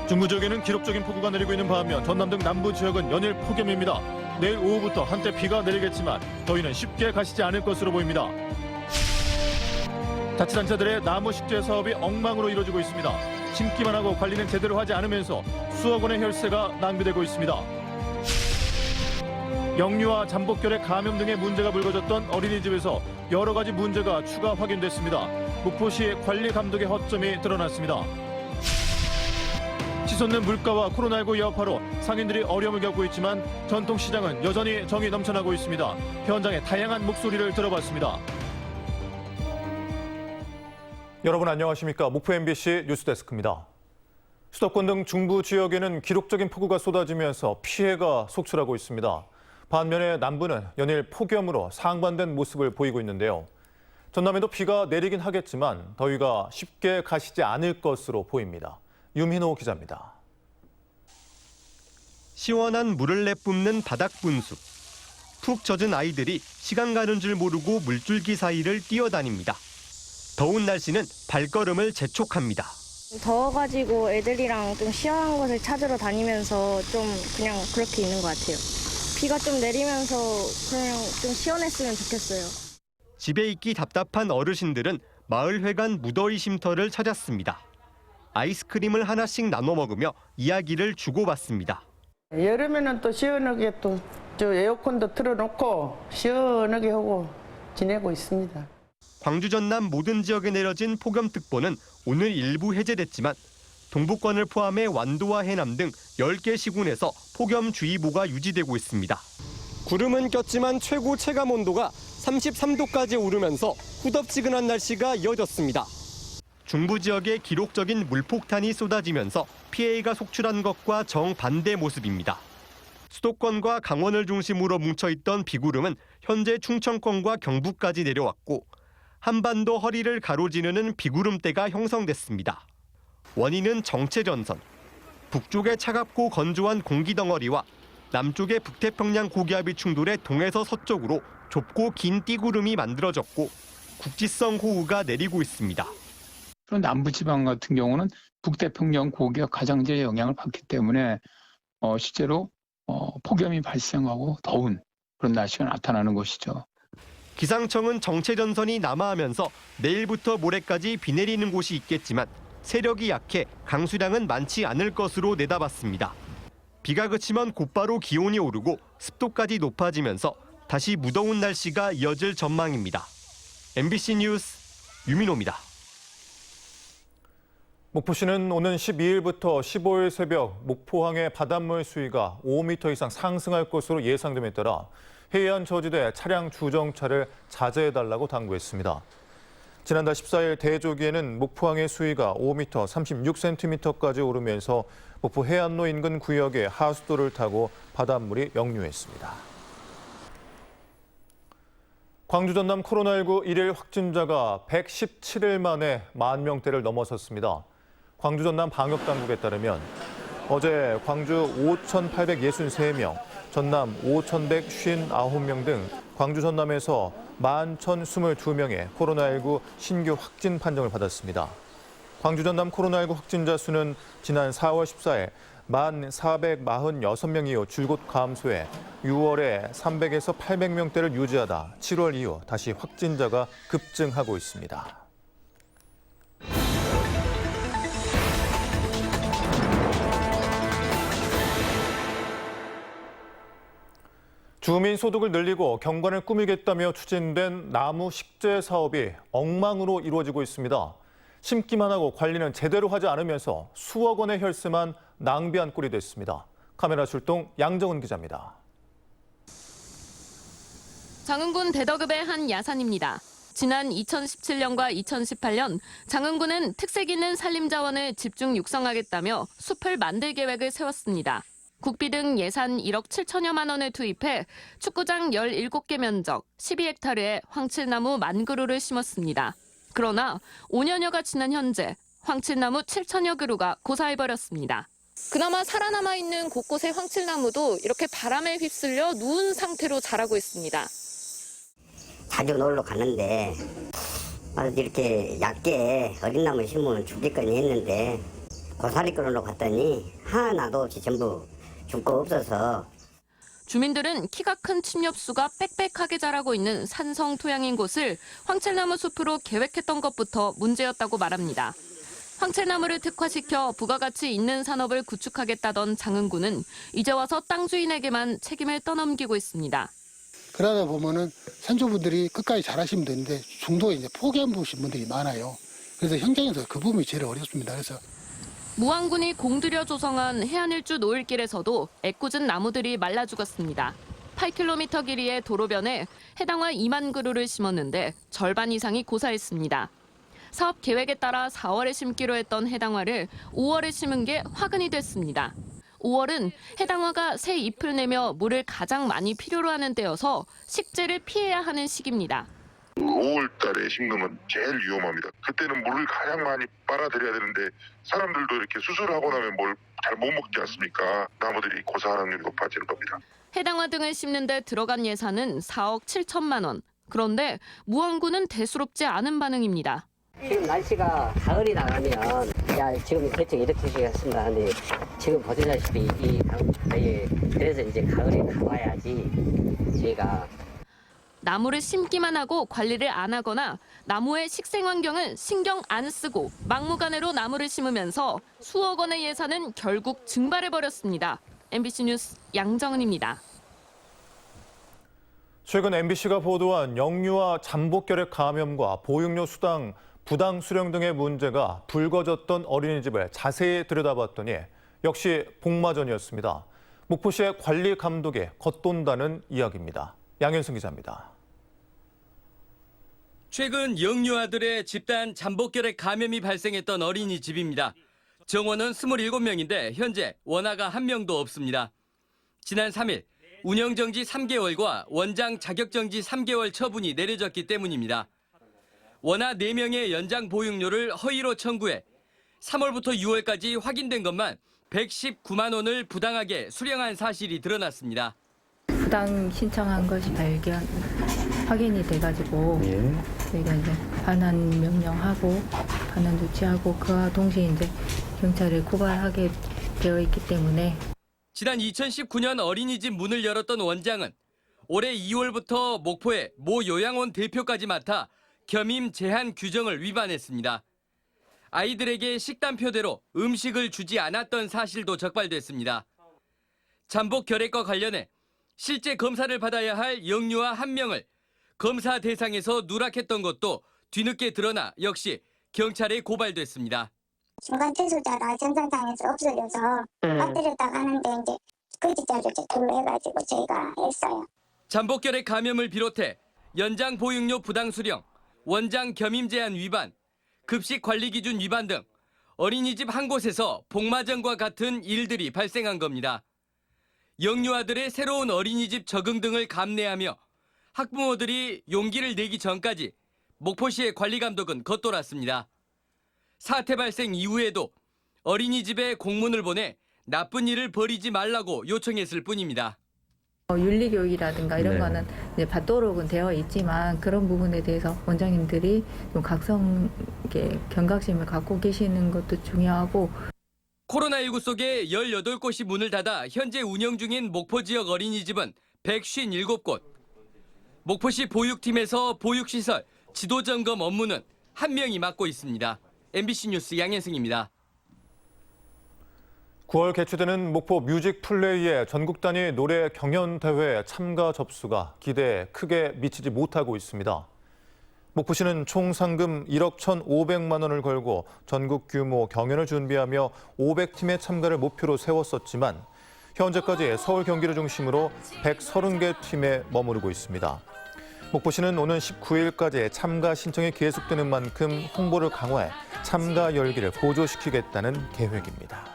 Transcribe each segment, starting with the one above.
중부 지역에는 기록적인 폭우가 내리고 있는 반면 전남 등 남부 지역은 연일 폭염입니다. 내일 오후부터 한때 비가 내리겠지만 더위는 쉽게 가시지 않을 것으로 보입니다. 자치단체들의 나무 식재 사업이 엉망으로 이루어지고 있습니다. 심기만 하고 관리는 제대로 하지 않으면서 수억 원의 혈세가 낭비되고 있습니다. 영유아 잠복결에 감염 등의 문제가 불거졌던 어린이집에서 여러 가지 문제가 추가 확인됐습니다. 목포시 관리 감독의 허점이 드러났습니다. 치솟는 물가와 코로나19 여파로 상인들이 어려움을 겪고 있지만 전통시장은 여전히 정이 넘쳐나고 있습니다. 현장의 다양한 목소리를 들어봤습니다. 여러분 안녕하십니까? 목포 MBC 뉴스데스크입니다. 수도권 등 중부 지역에는 기록적인 폭우가 쏟아지면서 피해가 속출하고 있습니다. 반면에 남부는 연일 폭염으로 상반된 모습을 보이고 있는데요. 전남에도 비가 내리긴 하겠지만 더위가 쉽게 가시지 않을 것으로 보입니다. 유민호 기자입니다. 시원한 물을 내뿜는 바닥 분수. 푹 젖은 아이들이 시간 가는 줄 모르고 물줄기 사이를 뛰어다닙니다. 더운 날씨는 발걸음을 재촉합니다. 더워가지고 애들이랑 좀 시원한 곳을 찾으러 다니면서 좀 그냥 그렇게 있는 것 같아요. 비가 좀 내리면서 그냥 좀 시원했으면 좋겠어요. 집에 있기 답답한 어르신들은 마을회관 무더위 쉼터를 찾았습니다. 아이스크림을 하나씩 나눠 먹으며 이야기를 주고받습니다. 여름에는 또 시원하게 또 저 에어컨도 틀어놓고 시원하게 하고 지내고 있습니다. 광주 전남 모든 지역에 내려진 폭염특보는 오늘 일부 해제됐지만 동부권을 포함해 완도와 해남 등 10개 시군에서 폭염주의보가 유지되고 있습니다. 구름은 꼈지만 최고 체감 온도가 33도까지 오르면서 후덥지근한 날씨가 이어졌습니다. 중부 지역에 기록적인 물폭탄이 쏟아지면서 피해가 속출한 것과 정반대 모습입니다. 수도권과 강원을 중심으로 뭉쳐있던 비구름은 현재 충청권과 경북까지 내려왔고 한반도 허리를 가로지르는 비구름대가 형성됐습니다. 원인은 정체전선. 북쪽의 차갑고 건조한 공기덩어리와 남쪽의 북태평양 고기압이 충돌해 동에서 서쪽으로 좁고 긴 띠구름이 만들어졌고 국지성 호우가 내리고 있습니다. 남부지방 같은 경우는 북태평양 고기압 가장자의 영향을 받기 때문에 실제로 폭염이 발생하고 더운 그런 날씨가 나타나는 것이죠. 기상청은 정체전선이 남하하면서 내일부터 모레까지 비 내리는 곳이 있겠지만 세력이 약해 강수량은 많지 않을 것으로 내다봤습니다. 비가 그치면 곧바로 기온이 오르고 습도까지 높아지면서 다시 무더운 날씨가 이어질 전망입니다. MBC 뉴스 유민호입니다. 목포시는 오는 12일부터 15일 새벽 목포항의 바닷물 수위가 5m 이상 상승할 것으로 예상됨에 따라 해안 저지대 차량 주정차를 자제해달라고 당부했습니다. 지난달 14일 대조기에는 목포항의 수위가 5m 36cm까지 오르면서 목포 해안로 인근 구역의 하수도를 타고 바닷물이 역류했습니다. 광주 전남 코로나19 일일 확진자가 117일 만에 10,000명대를 넘어섰습니다. 광주 전남 방역당국에 따르면 어제 광주 5,863명, 전남 5,159명 등 광주 전남에서 11,022명의 코로나19 신규 확진 판정을 받았습니다. 광주 전남 코로나19 확진자 수는 지난 4월 14일 1,446명 이후 줄곧 감소해 6월에 300에서 800명대를 유지하다 7월 이후 다시 확진자가 급증하고 있습니다. 주민 소득을 늘리고 경관을 꾸미겠다며 추진된 나무 식재 사업이 엉망으로 이루어지고 있습니다. 심기만 하고 관리는 제대로 하지 않으면서 수억 원의 혈세만 낭비한 꼴이 됐습니다. 카메라 출동 양정은 기자입니다. 장흥군 대덕읍의 한 야산입니다. 지난 2017년과 2018년 장흥군은 특색 있는 산림자원을 집중 육성하겠다며 숲을 만들 계획을 세웠습니다. 국비 등 예산 1억 7천여만 원을 투입해 축구장 17개 면적 12헥타르에 황칠나무 10,000그루를 심었습니다. 그러나 5년여가 지난 현재 황칠나무 7천여 그루가 고사해버렸습니다. 그나마 살아남아 있는 곳곳의 황칠나무도 이렇게 바람에 휩쓸려 누운 상태로 자라고 있습니다. 자주 놀러 가는데 이렇게 얕게 어린 나무 심으면 죽겠거니 했는데 고사리 끌어놓고 갔더니 하나도 없이 전부 죽고 없어서 주민들은 키가 큰 침엽수가 빽빽하게 자라고 있는 산성 토양인 곳을 황채나무 숲으로 계획했던 것부터 문제였다고 말합니다. 황채나무를 특화시켜 부가가치 있는 산업을 구축하겠다던 장흥군은 이제 와서 땅 주인에게만 책임을 떠넘기고 있습니다. 그러다 보면은 산주분들이 끝까지 잘하시면 되는데 중도에 이제 포기해보신 분들이 많아요. 그래서 현장에서 그 부분이 제일 어렵습니다. 그래서 무안군이 공들여 조성한 해안일주 노을길에서도 애꿎은 나무들이 말라 죽었습니다. 8km 길이의 도로변에 해당화 2만 그루를 심었는데 절반 이상이 고사했습니다. 사업 계획에 따라 4월에 심기로 했던 해당화를 5월에 심은 게 화근이 됐습니다. 5월은 해당화가 새 잎을 내며 물을 가장 많이 필요로 하는 때여서 식재를 피해야 하는 시기입니다. 5월 달에 심으면 제일 위험합니다. 그때는 물을 가장 많이 빨아들여야 되는데 사람들도 이렇게 수술하고 나면 뭘 잘 못 먹지 않습니까? 나무들이 고사하는 높아지는 겁니다. 해당화 등을 심는 데 들어간 예산은 4억 7천만 원. 그런데 무안군은 대수롭지 않은 반응입니다. 지금 날씨가 가을이 나가면 지금 대충 이렇게 시켰습니다. 근데 지금 보시다시피 그래서 이제 가을에 가봐야지 저희가 나무를 심기만 하고 관리를 안 하거나 나무의 식생 환경을 신경 안 쓰고 막무가내로 나무를 심으면서 수억 원의 예산은 결국 증발해버렸습니다. MBC 뉴스 양정은입니다. 최근 MBC가 보도한 영유아 잠복결핵 감염과 보육료 수당 부당 수령 등의 문제가 불거졌던 어린이집을 자세히 들여다봤더니 역시 복마전이었습니다. 목포시의 관리 감독에 겉돈다는 이야기입니다. 양현승 기자입니다. 최근 영유아들의 집단 잠복결핵 감염이 발생했던 어린이집입니다. 정원은 27명인데 현재 원아가 1명도 없습니다. 지난 3일 운영정지 3개월과 원장 자격정지 3개월 처분이 내려졌기 때문입니다. 원아 4명의 연장 보육료를 허위로 청구해 3월부터 6월까지 확인된 것만 119만 원을 부당하게 수령한 사실이 드러났습니다. 부당 신청한 것이 확인이 돼가지고 저희가 이제 반환 명령하고 반환 조치하고 그와 동시에 이제 경찰에 고발하게 되어 있기 때문에 지난 2019년 어린이집 문을 열었던 원장은 올해 2월부터 목포의 모 요양원 대표까지 맡아 겸임 제한 규정을 위반했습니다. 아이들에게 식단표대로 음식을 주지 않았던 사실도 적발됐습니다. 잠복 결핵과 관련해 실제 검사를 받아야 할 영유아 1명을 검사 대상에서 누락했던 것도 뒤늦게 드러나 역시 경찰에 고발됐습니다. 중간 퇴소자가 전산상에서 없어져서 받들였다가 하는데 이제 그 지자를 둘러해가지고 저희가 했어요. 잠복 결핵 감염을 비롯해 연장 보육료 부당 수령, 원장 겸임 제한 위반, 급식 관리 기준 위반 등 어린이집 한 곳에서 복마전과 같은 일들이 발생한 겁니다. 영유아들의 새로운 어린이집 적응 등을 감내하며 학부모들이 용기를 내기 전까지 목포시의 관리 감독은 겉돌았습니다. 사태 발생 이후에도 어린이집에 공문을 보내 나쁜 일을 벌이지 말라고 요청했을 뿐입니다. 윤리교육이라든가 이런 거는 이제 받도록은 되어 있지만 그런 부분에 대해서 원장님들이 좀 각성 있게 경각심을 갖고 계시는 것도 중요하고 코로나19 속에 18곳이 문을 닫아 현재 운영 중인 목포 지역 어린이집은 157곳. 목포시 보육팀에서 보육시설 지도점검 업무는 1명이 맡고 있습니다. MBC 뉴스 양현승입니다. 9월 개최되는 목포 뮤직 플레이의 전국 단위 노래 경연대회 참가 접수가 기대에 크게 미치지 못하고 있습니다. 목포시는 총 상금 1억 1,500만 원을 걸고 전국 규모 경연을 준비하며 500팀의 참가를 목표로 세웠었지만 현재까지 서울 경기를 중심으로 130개 팀에 머무르고 있습니다. 목포시는 오는 19일까지 참가 신청이 계속되는 만큼 홍보를 강화해 참가 열기를 고조시키겠다는 계획입니다.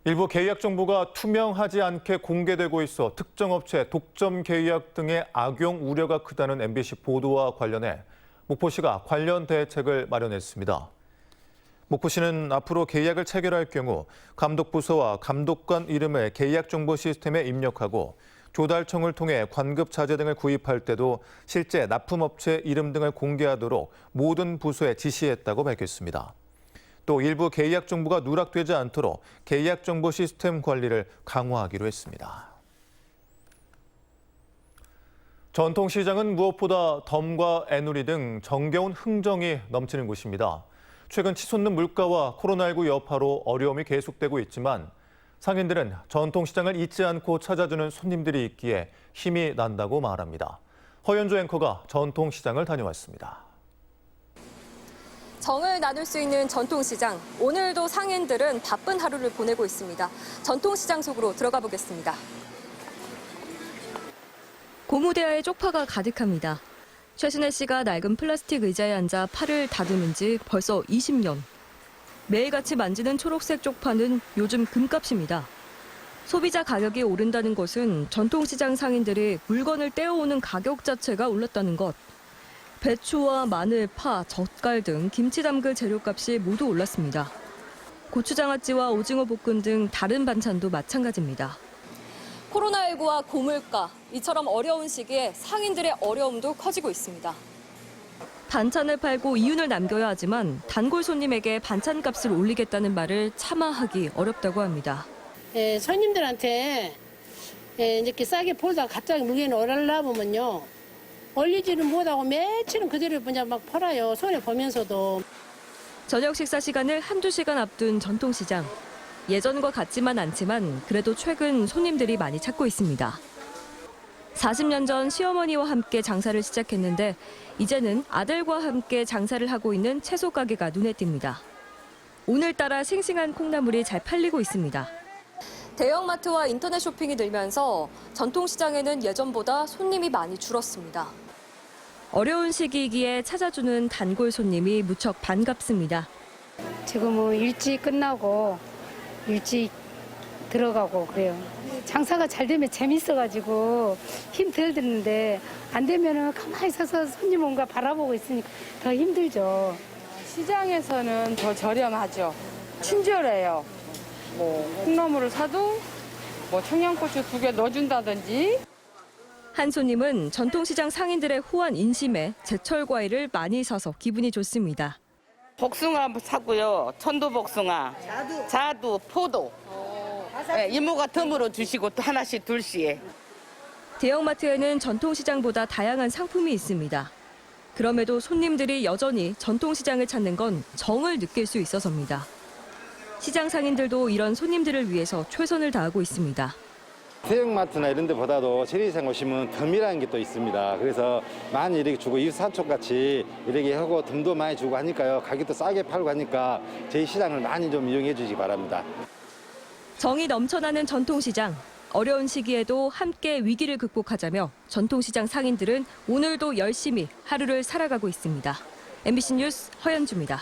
일부 계약 정보가 투명하지 않게 공개되고 있어 특정 업체 독점 계약 등의 악용 우려가 크다는 MBC 보도와 관련해 목포시가 관련 대책을 마련했습니다. 목포시는 앞으로 계약을 체결할 경우 감독부서와 감독관 이름을 계약 정보 시스템에 입력하고 조달청을 통해 관급 자재 등을 구입할 때도 실제 납품업체 이름 등을 공개하도록 모든 부서에 지시했다고 밝혔습니다. 또 일부 계약 정보가 누락되지 않도록 계약 정보 시스템 관리를 강화하기로 했습니다. 전통시장은 무엇보다 덤과 애누리 등 정겨운 흥정이 넘치는 곳입니다. 최근 치솟는 물가와 코로나19 여파로 어려움이 계속되고 있지만 상인들은 전통시장을 잊지 않고 찾아주는 손님들이 있기에 힘이 난다고 말합니다. 허연주 앵커가 전통시장을 다녀왔습니다. 정을 나눌 수 있는 전통시장. 오늘도 상인들은 바쁜 하루를 보내고 있습니다. 전통시장 속으로 들어가 보겠습니다. 고무대야에 쪽파가 가득합니다. 최순애 씨가 낡은 플라스틱 의자에 앉아 팔을 다듬은 지 벌써 20년. 매일같이 만지는 초록색 쪽파는 요즘 금값입니다. 소비자 가격이 오른다는 것은 전통시장 상인들이 물건을 떼어오는 가격 자체가 올랐다는 것. 배추와 마늘, 파, 젓갈 등 김치 담글 재료값이 모두 올랐습니다. 고추장아찌와 오징어 볶음 등 다른 반찬도 마찬가지입니다. 코로나19와 고물가, 이처럼 어려운 시기에 상인들의 어려움도 커지고 있습니다. 반찬을 팔고 이윤을 남겨야 하지만 단골 손님에게 반찬값을 올리겠다는 말을 차마 하기 어렵다고 합니다. 손님들한테 이렇게 싸게 팔다가 갑자기 무게는 올라보면요. 올리지는 못하고 며칠은 그대로 그냥 막 팔아요. 손해 보면서도. 저녁 식사 시간을 한두 시간 앞둔 전통시장. 예전과 같지만 않지만 그래도 최근 손님들이 많이 찾고 있습니다. 40년 전 시어머니와 함께 장사를 시작했는데 이제는 아들과 함께 장사를 하고 있는 채소 가게가 눈에 띕니다. 오늘따라 싱싱한 콩나물이 잘 팔리고 있습니다. 대형마트와 인터넷 쇼핑이 늘면서 전통시장에는 예전보다 손님이 많이 줄었습니다. 어려운 시기이기에 찾아주는 단골 손님이 무척 반갑습니다. 지금은 일찍 끝나고 일찍 들어가고 그래요. 장사가 잘 되면 재밌어가지고 힘 덜 드는데 안 되면은 가만히 서서 손님 온가 바라보고 있으니까 더 힘들죠. 시장에서는 더 저렴하죠. 친절해요. 뭐 콩나물을 사도 뭐 청양고추 2개 넣어준다든지. 한 손님은 전통시장 상인들의 후한 인심에 제철 과일을 많이 사서 기분이 좋습니다. 복숭아 사고요. 천도복숭아, 자두, 포도. 네, 이모가 덤으로 주시고 또 하나씩 둘씩. 대형마트에는 전통시장보다 다양한 상품이 있습니다. 그럼에도 손님들이 여전히 전통시장을 찾는 건 정을 느낄 수 있어서입니다. 시장 상인들도 이런 손님들을 위해서 최선을 다하고 있습니다. 대형마트나 이런 데보다도 재래시장 오시면 덤이라는 게 또 있습니다. 그래서 많이 이렇게 주고 이웃사촌같이 이렇게 하고 덤도 많이 주고 하니까요. 가격도 싸게 팔고 하니까 저희 시장을 많이 좀 이용해 주시기 바랍니다. 정이 넘쳐나는 전통시장. 어려운 시기에도 함께 위기를 극복하자며 전통시장 상인들은 오늘도 열심히 하루를 살아가고 있습니다. MBC 뉴스 허연주입니다.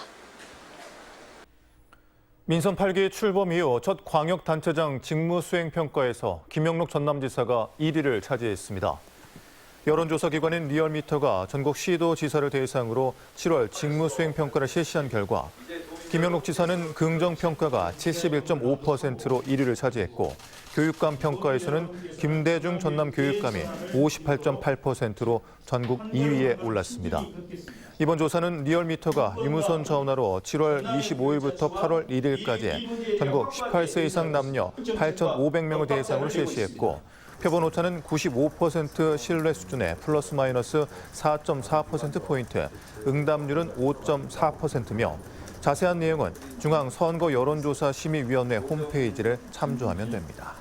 민선 8기 출범 이후 첫 광역단체장 직무수행평가에서 김영록 전남지사가 1위를 차지했습니다. 여론조사 기관인 리얼미터가 전국 시도지사를 대상으로 7월 직무수행평가를 실시한 결과 김영록 지사는 긍정평가가 71.5%로 1위를 차지했고 교육감 평가에서는 김대중 전남교육감이 58.8%로 전국 2위에 올랐습니다. 이번 조사는 리얼미터가 유무선 전화로 7월 25일부터 8월 1일까지 전국 18세 이상 남녀 8,500명을 대상으로 실시했고 표본 오차는 95% 신뢰 수준의 플러스 마이너스 4.4%포인트, 응답률은 5.4%며 자세한 내용은 중앙선거여론조사심의위원회 홈페이지를 참조하면 됩니다.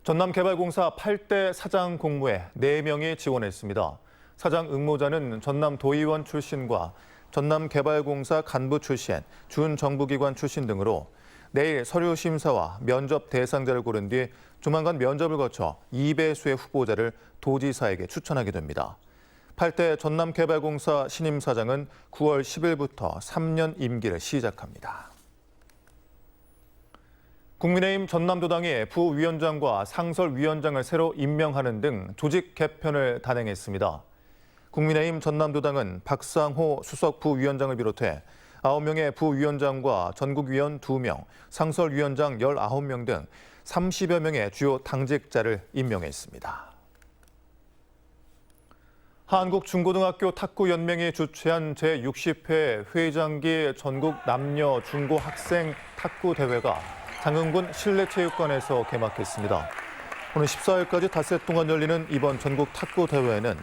전남개발공사 8대 사장 공모에 4명이 지원했습니다. 사장 응모자는 전남도의원 출신과 전남개발공사 간부 출신, 준정부기관 출신 등으로 내일 서류 심사와 면접 대상자를 고른 뒤 조만간 면접을 거쳐 2배수의 후보자를 도지사에게 추천하게 됩니다. 8대 전남개발공사 신임 사장은 9월 10일부터 3년 임기를 시작합니다. 국민의힘 전남도당이 부위원장과 상설위원장을 새로 임명하는 등 조직 개편을 단행했습니다. 국민의힘 전남도당은 박상호 수석 부위원장을 비롯해 9명의 부위원장과 전국위원 2명, 상설위원장 19명 등 30여 명의 주요 당직자를 임명했습니다. 한국중고등학교 탁구연맹이 주최한 제60회 회장기 전국 남녀 중고 학생 탁구 대회가 장흥군 실내체육관에서 개막했습니다. 오늘 14일까지 닷새 동안 열리는 이번 전국 탁구 대회에는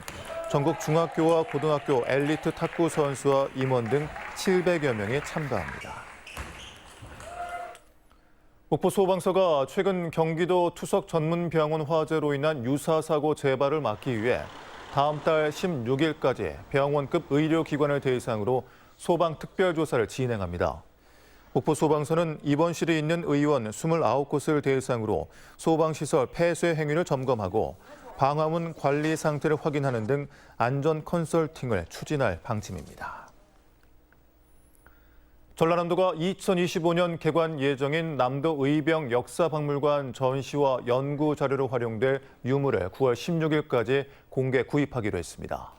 전국 중학교와 고등학교 엘리트 탁구 선수와 임원 등 700여 명이 참가합니다. 목포소방서가 최근 경기도 투석전문병원 화재로 인한 유사사고 재발을 막기 위해 다음 달 16일까지 병원급 의료기관을 대상으로 소방특별조사를 진행합니다. 목포소방서는 입원실에 있는 의원 29곳을 대상으로 소방시설 폐쇄 행위를 점검하고 방화문 관리 상태를 확인하는 등 안전 컨설팅을 추진할 방침입니다. 전라남도가 2025년 개관 예정인 남도 의병 역사박물관 전시와 연구 자료로 활용될 유물을 9월 16일까지 공개 구입하기로 했습니다.